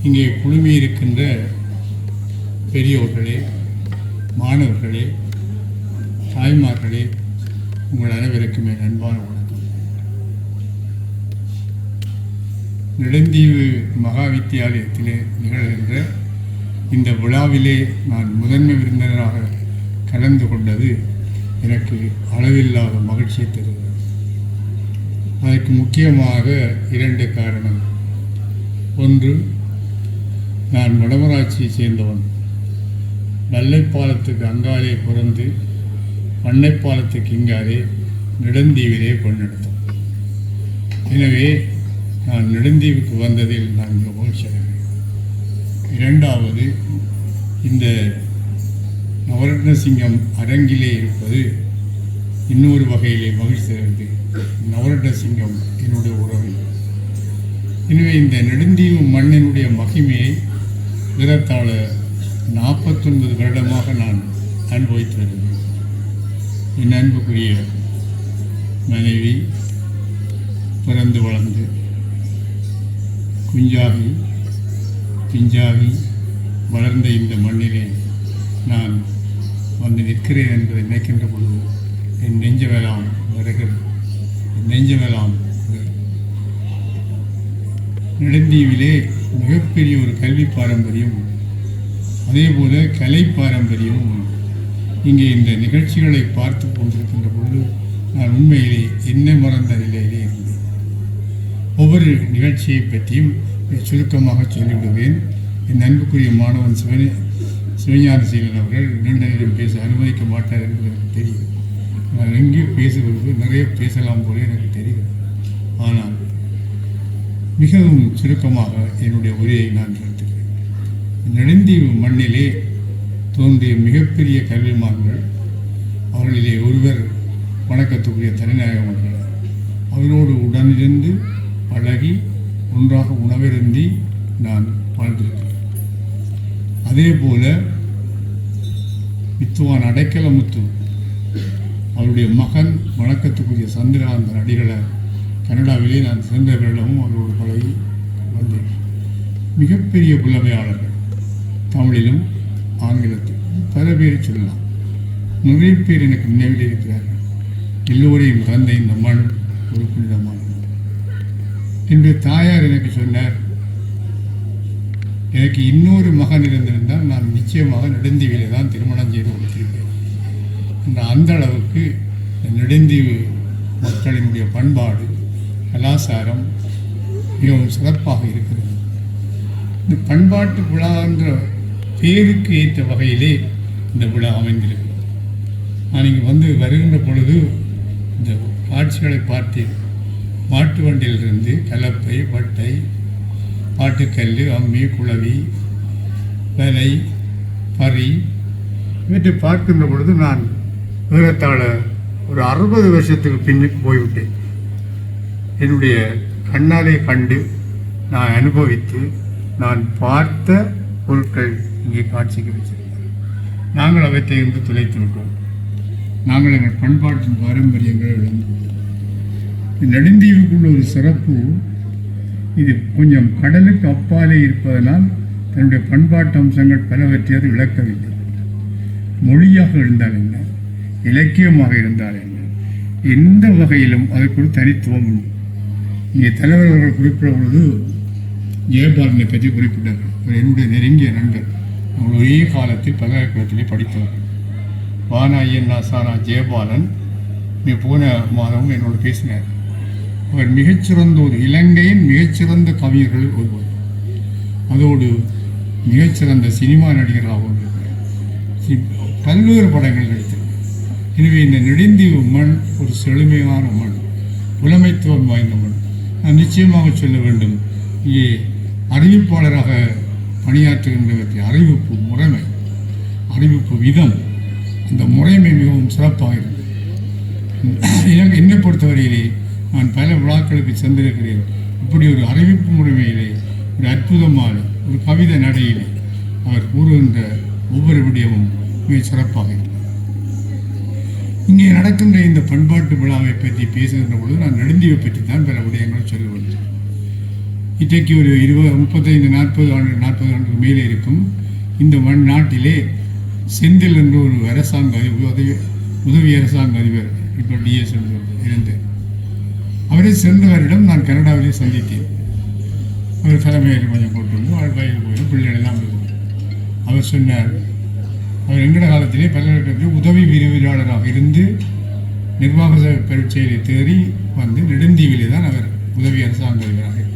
இங்கே குழுமியிருக்கின்ற பெரியோர்களே, மாணவர்களே, தாய்மார்களே, உங்கள் அனைவருக்குமே அன்பான வணக்கம். நெடுந்தீவு மகா வித்தியாலயத்திலே நிகழ்கின்ற இந்த விழாவிலே நான் முதன்மை விருந்தினராக கலந்து கொண்டது எனக்கு அளவில்லாத மகிழ்ச்சியை தருகிறது. அதற்கு முக்கியமாக 2 காரணம். ஒன்று, நான் வடமராட்சியை சேர்ந்தவன். வெள்ளைப்பாலத்துக்கு அங்காலே பிறந்து பண்ணைப்பாலத்துக்கு இங்காலே நெடுந்தீவிலே பொன்னெடுத்தோம். எனவே நான் நெடுந்தீவுக்கு வந்ததில் நான் மிக மகிழ்ச்சி அடைகிறேன். 2வது, இந்த நவரத்னசிங்கம் அரங்கிலே இருப்பது இன்னொரு வகையிலே மகிழ்ச்சி தருகிறது. நவரத்னசிங்கம் என்னுடைய உறவு. எனவே இந்த நெடுந்தீவு மண்ணினுடைய மகிமையை ஏறத்தாழ 49 வருடமாக நான் அனுபவித்து வருகிறேன். என் அன்புக்குரிய மனைவி பிறந்து வளர்ந்து குஞ்சாகி பிஞ்சாகி வளர்ந்த இந்த மண்ணிலே நான் வந்து நிற்கிறேன் என்பதை நினைக்கின்ற பொழுது என் நெஞ்சமெல்லாம் வருகிறது. நெஞ்சமெல்லாம் நெடுந்தீவிலே மிகப்பெரிய ஒரு கல்வி பாரம்பரியம், அதே போல கலை பாரம்பரியமும். இங்கே இந்த நிகழ்ச்சிகளை பார்த்து கொண்டிருக்கின்ற பொழுது நான் உண்மையிலே என்னை மறந்த நிலையிலே இருந்தேன். ஒவ்வொரு நிகழ்ச்சியை பற்றியும் சுருக்கமாக சொல்லிவிடுவேன். என் அன்புக்குரிய மாணவன் சிவஞானசீலன் அவர்கள் நீண்ட நேரம் பேச அனுமதிக்க மாட்டார் என்பது எனக்கு தெரியும். நான் எங்கே பேசுவது நிறைய பேசலாம் போல எனக்கு தெரிகிறது. ஆனால் மிகவும் சுருக்கமாக என்னுடைய உரையை நான் நிறுத்துகிறேன். நெடுந்தீவு மண்ணிலே தோன்றிய மிகப்பெரிய கல்விமான்கள், அவர்களிலே ஒருவர் வணக்கத்துக்குரிய தனிநாயகம் அவர்கள். அவரோடு உடனிருந்து பழகி ஒன்றாக உணவருந்தி நான் வாழ்ந்திருக்கிறேன். அதே போல வித்துவான் அடைக்கலமுத்து அவருடைய மகன் வணக்கத்துக்குரிய சந்திரகாந்தன் அடிகளை கனடாவிலே நான் சென்ற வருடமும் அவரோடு பழகி வந்தேன். மிகப்பெரிய புலமையாளர்கள், தமிழிலும் ஆங்கிலத்திலும் பல பேரை சொல்லலாம். நிறைய பேர் எனக்கு நினைவில் இருக்கிறார்கள். எல்லோரையும் தந்த இந்த மண் ஒரு புனிதமான. என்னுடைய தாயார் எனக்கு சொன்னார், எனக்கு இன்னொரு மகன் இருந்திருந்தால் நான் நிச்சயமாக நெடுந்தீவிலே தான் திருமணம் செய்து கொடுத்திருப்பேன். அந்த அளவுக்கு நெடுந்தீவு மக்களினுடைய பண்பாடு, கலாச்சாரம் மிகவும் சிறப்பாக இருக்கிறது. இந்த பண்பாட்டு விழா என்ற பேருக்கு ஏற்ற வகையிலே இந்த விழா அமைந்திருக்கிறது. நான் இங்கே வந்து வருகின்ற பொழுது இந்த காட்சிகளை பார்த்தேன். மாட்டு வண்டியிலிருந்து கலப்பை, வட்டை, பாட்டுக்கல், அம்மி, குளவி, வலை, பறி இவற்றை பார்க்கின்ற பொழுது நான் ஏறத்தாழ ஒரு 60 வருஷத்துக்கு பின்னுக்கு போய்விட்டேன். என்னுடைய கண்ணாலே கண்டு நான் அனுபவித்து நான் பார்த்த பொருட்கள் இங்கே காட்சிக்கு வச்சிருக்கிறோம். நாங்கள் அவற்றை இருந்து துளைத்து விட்டோம். நாங்கள் எங்கள் பண்பாட்டின் பாரம்பரியங்களை இழந்து. நெடுந்தீவுக்குள்ள ஒரு சிறப்பு, இது கொஞ்சம் கடலுக்கு அப்பாலே இருப்பதனால் தன்னுடைய பண்பாட்டு அம்சங்கள் பலவற்றை அது இழக்கவில்லை. மொழியாக இருந்தால் என்ன, இலக்கியமாக இருந்தால் என்ன, எந்த வகையிலும் அதற்கு ஒரு தனித்துவம் உண்டு. இங்கே தலைவர் அவர்கள் குறிப்பிட்ட பொழுது ஜெயபாலனை பற்றி குறிப்பிட்டார்கள். என்னுடைய நெருங்கிய நண்பர். அவர்கள் ஒரே காலத்தில் பல்கலைக்கழகத்திலே படித்தவர்கள். வானாயன் நாசானா ஜெயபாலன் போன மாதமும் என்னோடு பேசினார். அவர் மிகச்சிறந்த ஒரு இலங்கையின் மிகச்சிறந்த கவிஞர்களில் ஒருவர். அதோடு மிகச்சிறந்த சினிமா நடிகராகவும் இருக்கிறார். பல்வேறு படங்கள் நடித்தார். எனவே இந்த நெடுந்தீவு மண் ஒரு செழுமையான மண், புலமைத்துவம் வாய்ந்த மண். நான் நிச்சயமாக சொல்ல வேண்டும், இங்கே அறிவிப்பாளராக பணியாற்றுகின்றவற்றை அறிவிப்பு முறைமை, அறிவிப்பு விதம், அந்த முறைமை மிகவும் சிறப்பாக இருந்தது. என்னை பொறுத்தவரையிலே நான் பல விழாக்களுக்கு சென்றிருக்கிறேன். இப்படி ஒரு அறிவிப்பு முறைமையிலே ஒரு அற்புதமான ஒரு கவிதை நடையிலே அவர் கூறுகின்ற ஒவ்வொரு விடயமும் மிக சிறப்பாக இருந்தது. இங்கே நடக்கின்ற இந்த பண்பாட்டு விழாவை பற்றி பேசுகின்ற பொழுது நான் நெடுந்தீவை பற்றி தான் பல விடயங்கள் சொல்ல வேண்டும். இன்றைக்கு ஒரு 35-40 ஆண்டுக்கு மேலே இருக்கும். இந்த நாட்டிலே செந்தில் என்ற ஒரு அரசாங்க உதவி அரசாங்க அதிபர், இப்போ டிஎஸ் இருந்தார். அவரை சென்ற வருடம் நான் கனடாவிலே சந்தித்தேன். அவர் தலைமையில் கொஞ்சம் போட்டு வாழ்வாயில் போய் பிள்ளைகளெல்லாம் இருக்கும். அவர் சொன்னார், அவர் எங்கட காலத்திலே பல்கலைக்கழகத்தில் உதவி விரிவுரையாளராக இருந்து நிர்வாக பரீட்சையிலே தேறி வந்து நெடுந்தீவிலே தான் அவர் உதவி அரசாங்க அதிபராக இருந்தார்.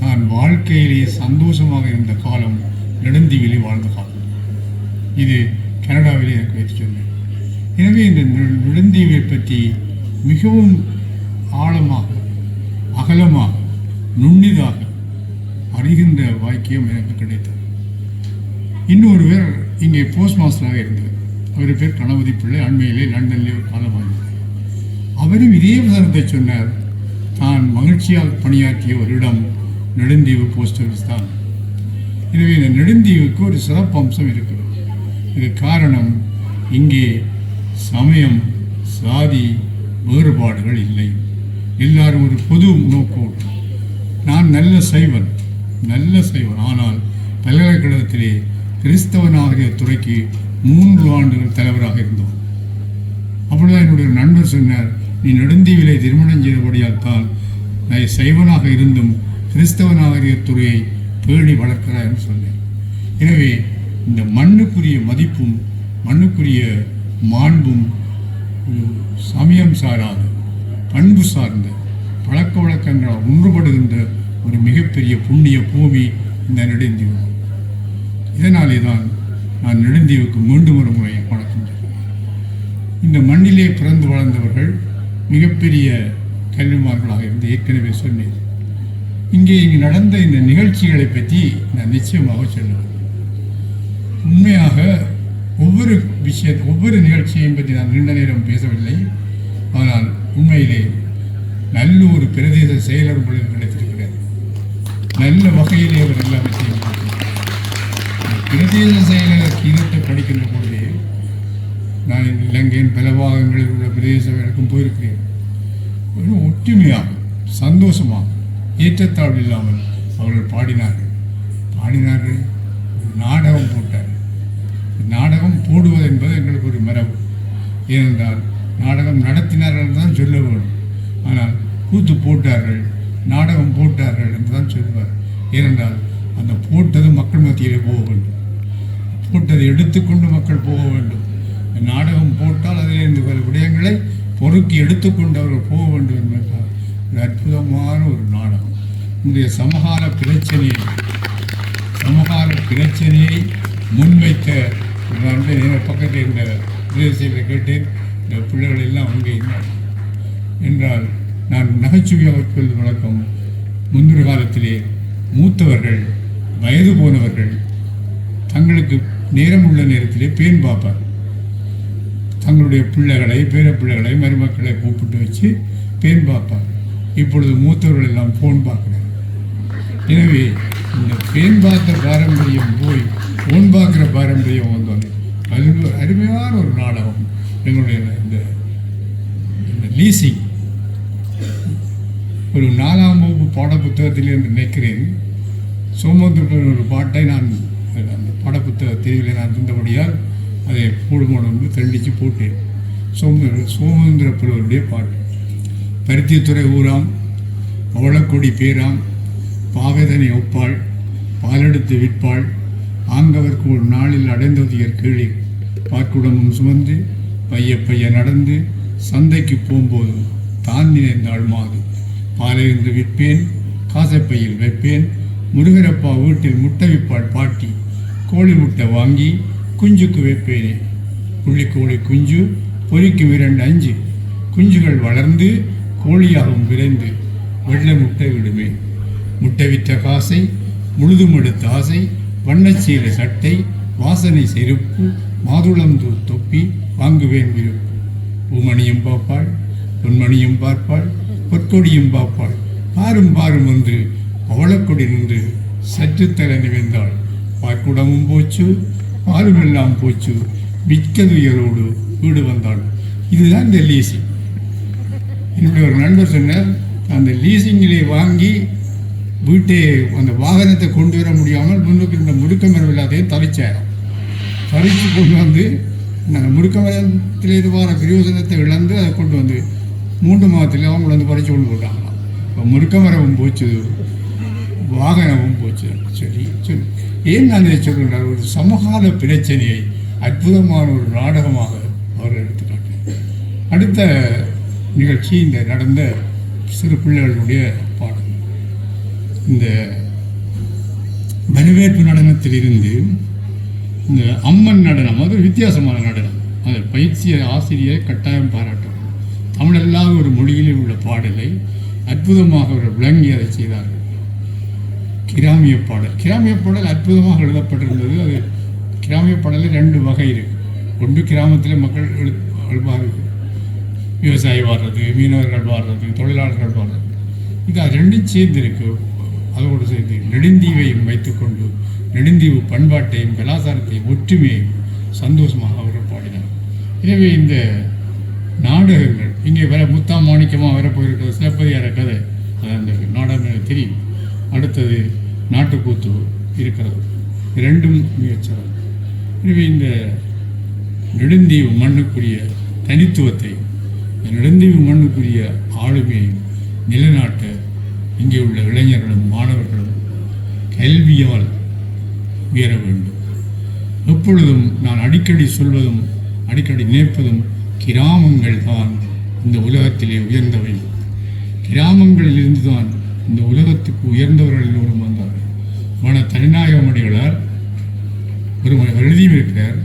தான் வாழ்க்கையிலேயே சந்தோஷமாக இருந்த காலம் நெடுந்தீவிலே வாழ்ந்த காலம். இது கனடாவிலே எனக்கு வைத்து சொன்னேன். எனவே இந்த நெடுந்தீவை பற்றி மிகவும் ஆழமாக, அகலமாக, நுண்ணிதாக அறிகின்ற வாக்கியம் எனக்கு கிடைத்தது. இன்னொருவர் இங்கே போஸ்ட் மாஸ்டராக இருந்தவர். அவர் பேர் கணபதி பிள்ளை. அண்மையிலே லண்டனிலே ஒரு காலம் வாங்கினார். அவரும் இதே விசாரத்தை சொன்னார். தான் மகிழ்ச்சியாக பணியாற்றிய ஒரு இடம் நெடுந்தீவு போஸ்ட் ஆஃபீஸ் தான். எனவே இந்த நெடுந்தீவுக்கு ஒரு சிறப்பு அம்சம் இருக்கிறது. இது காரணம், இங்கே சமயம் சாதி வேறுபாடுகள் இல்லை. எல்லாரும் ஒரு பொது நோக்கோடு. நான் நல்ல சைவன். ஆனால் பல்கலைக்கழகத்திலே கிறிஸ்தவனாகிய துறைக்கு 3 ஆண்டுகள் தலைவராக இருந்தோம். அப்பொழுதுதான் என்னுடைய நண்பர் சொன்னார், நீ நெடுந்தீவிலே திருமணம் செய்தபடியால் தான் நான் சைவனாக இருந்தும் கிறிஸ்தவனாகிய துறையை பேணி வளர்க்கிறாய் என்று சொன்னேன். எனவே இந்த மண்ணுக்குரிய மதிப்பும் மண்ணுக்குரிய மாண்பும் சமயம் சாராத பண்பு சார்ந்த பழக்க வழக்கங்களால் ஒன்றுபடுகின்ற ஒரு மிகப்பெரிய புண்ணிய பூமி இந்த நெடுந்தீவு. இதனாலே தான் நான் நெடுந்தீவுக்கு மீண்டும் ஒரு முறை வணக்கம் சொல்கிறேன். இந்த மண்ணிலே பிறந்து வளர்ந்தவர்கள் மிகப்பெரிய கல்விமார்களாக இருந்து ஏற்கனவே சொன்னேன். இங்கே நடந்த இந்த நிகழ்ச்சிகளை பற்றி நான் நிச்சயமாக சொல்லுவேன். உண்மையாக ஒவ்வொரு நிகழ்ச்சியையும் பற்றி நான் நீண்ட நேரம் பேசவில்லை. ஆனால் உண்மையிலே நல்ல ஒரு பிரதேச செயலர் உங்களுக்கு கிடைத்திருக்கிறார். நல்ல வகையிலே அவர் எல்லா விஷயம் பிரதேச செயலர் கீதத்தை படிக்கின்ற பொழுதே நான் இலங்கையின் பல பாகங்களில் உள்ள பிரதேச செயலருக்கும் போயிருக்கிறேன். ஒரு ஒற்றுமையாக, சந்தோஷமாக, ஏற்றத்தாழ்வு இல்லாமல் அவர்கள் பாடினார்கள். நாடகம் போட்டார். நாடகம் போடுவது என்பது எங்களுக்கு ஒரு மரபு. ஏனென்றால் நாடகம் நடத்தினார்கள் தான் சொல்ல வேண்டும். ஆனால் கூத்து போட்டார்கள், நாடகம் போட்டார்கள் என்று தான் சொல்லுவார். ஏனென்றால் அந்த போட்டது மக்கள் மத்தியிலே போக வேண்டும். போட்டதை எடுத்துக்கொண்டு மக்கள் போக வேண்டும். நாடகம் போட்டால் அதிலிருந்து பல விடயங்களை பொறுக்கி எடுத்துக்கொண்டு அவர்கள் போக வேண்டும் என்பதால் ஒரு அற்புதமான ஒரு நாடகம். இன்றைய சமகால பிரச்சனையை முன்வைத்த பக்கத்தில் இருந்த பிரதேசத்தில் கேட்டேன். இந்த பிள்ளைகள் எல்லாம் அங்கே என்றால் நான் நகைச்சுவையாக சொல்வது வழக்கம். முன்னொரு காலத்திலே மூத்தவர்கள், வயது போனவர்கள் தங்களுக்கு நேரம் உள்ள நேரத்திலே பேன் பார்ப்பார். தங்களுடைய பிள்ளைகளை, பேர பிள்ளைகளை, மருமக்களை கூப்பிட்டு வச்சு பேன் பார்ப்பார். இப்பொழுது மூத்தவர்கள் எல்லாம் ஃபோன் பார்க்குறாங்க. எனவே இந்த பேன் பார்த்த பாரம்பரியம் போய் ஃபோன் பார்க்குற பாரம்பரியம் வந்தோம். அருமையான ஒரு நாடகம் எங்களுடைய இந்த லீசிங். ஒரு 4ஆம் வகுப்பு பாடப்புத்தகத்திலிருந்து நினைக்கிறேன். சோமந்திரன் ஒரு பாட்டை நான் அந்த பாடப்புத்தக தெரிவில் நான் இருந்தபடியால் அதை போடுமோடு தெளித்து போட்டேன். சோமேந்திர புலவருடைய பாட்டு. பருத்தித்துறை ஊராம், அவளக்கொடி பேராம், பாவேதனை ஒப்பாள், பாலெடுத்து விற்பாள், ஆங்கவர்க்கு ஒரு நாளில் அடைந்ததியர் கீழே பார்க்குடமும் சுமந்து பைய நடந்து சந்தைக்கு போகும்போது தான் நினைந்தாள் மாது, பாலையிருந்து விற்பேன், காசைப்பையில் வைப்பேன், முருகரப்பா வீட்டில் முட்டை விற்பாள் பாட்டி, கோழி முட்டை வாங்கி குஞ்சுக்கு வைப்பேனே, புள்ளிக்கோழி குஞ்சு பொறிக்கும் 2-5 குஞ்சுகள் வளர்ந்து கோழியாகவும் விரைந்து வெள்ளை முட்டை விடுமே, முட்டை விற்ற காசை முழுதும் எடுத்த ஆசை, வண்ணச்சீலை சட்டை, வாசனை செருப்பு, மாதுளம்பூ தொப்பி வாங்குவேன் விருப்பு, பூமணியும் பார்ப்பாள், பொன்மணியும் பார்ப்பாள், பொற்கொடியும் பார்ப்பாள், பாரும் பாரும் என்று அவளக்கொடி நின்று சற்று தலை நினைந்தாள், பார்க்குடமும் போச்சு, பாலுமெல்லாம் போச்சு, மிக்கதுயரோடு வீடு வந்தாள். இதுதான் இந்த லீசிங். என்னுடைய ஒரு நண்பர் சொன்னார், அந்த லீசிங்கிலே வாங்கி வீட்டை அந்த வாகனத்தை கொண்டு வர முடியாமல் முன்னுக்கு இருந்த முடுக்க மரம் எல்லாத்தையும் தரிச்சாயிரம். தரித்து கொண்டு வந்து முடுக்க மரத்தில் இதுவான பிரயோஜனத்தை இழந்து அதை கொண்டு வந்து 3 மாதத்தில் அவங்க வந்து பறித்து கொண்டு போட்டாங்களாம். இப்போ முடுக்க மரமும் போச்சு, வாகனமும் போச்சு. சரி சரி, ஏன் நான் இதை சொல்கிறார்? ஒரு சமகால பிரச்சனையை அற்புதமான ஒரு நாடகமாக அவர் எடுத்துக்காட்டு. அடுத்த நிகழ்ச்சி இந்த நடந்த சிறு பிள்ளைகளுடைய பாடம். இந்த வரவேற்பு நடனத்திலிருந்து இந்த அம்மன் நடனம், அது ஒரு வித்தியாசமான நடனம். அது பயிற்சிய ஆசிரியரை கட்டாயம் பாராட்டும். தமிழல்லாத ஒரு மொழியிலே உள்ள பாடலை அற்புதமாக அவர் விளங்கி அதை செய்தார்கள். கிராமிய பாடல், கிராமிய பாடல் அற்புதமாக எழுதப்பட்டிருந்தது. அது கிராமிய பாடலில் 2 வகை இருக்கு. ஒன்று கிராமத்தில் மக்கள் எழுப்பார்கள், விவசாயி வாடுறது, மீனவர்கள் வாடுறது, தொழிலாளர்கள் வாடுறது. இது அது 2ம் சேர்ந்திருக்கு. அதோடு சேர்ந்து நெடுந்தீவையும் வைத்துக்கொண்டு நெடுந்தீவு பண்பாட்டையும் கலாச்சாரத்தையும் ஒற்றுமையையும் சந்தோஷமாக அவர் பாடினார். எனவே இந்த நாடகங்கள் இங்கே முத்தா மாணிக்கமாக வரப்போயிருக்கிறது சிலப்பதிகார கதை, அது அந்த நாடகம் தெரியும். அடுத்தது நாட்டுக்கூத்து இருக்கிறது. 2ம் மிகச்சிறந்த. எனவே இந்த நெடுந்தீவு மண்ணுக்குரிய தனித்துவத்தையும் நெடுந்தீவு மண்ணுக்குரிய ஆளுமையையும் நிலைநாட்ட இங்கே உள்ள இளைஞர்களும் மாணவர்களும் கல்வியால் உயர வேண்டும். எப்பொழுதும் நான் அடிக்கடி சொல்வதும் அடிக்கடி நினைப்பதும் கிராமங்கள் தான் இந்த உலகத்திலே உயர்ந்தவை. கிராமங்களிலிருந்து தான் இந்த உலகத்துக்கு உயர்ந்தவர்கள் எல்லோரும் வந்தார்கள். தனிநாயகமடிகளார் ஒரு எழுதியும் இருக்கிறார்.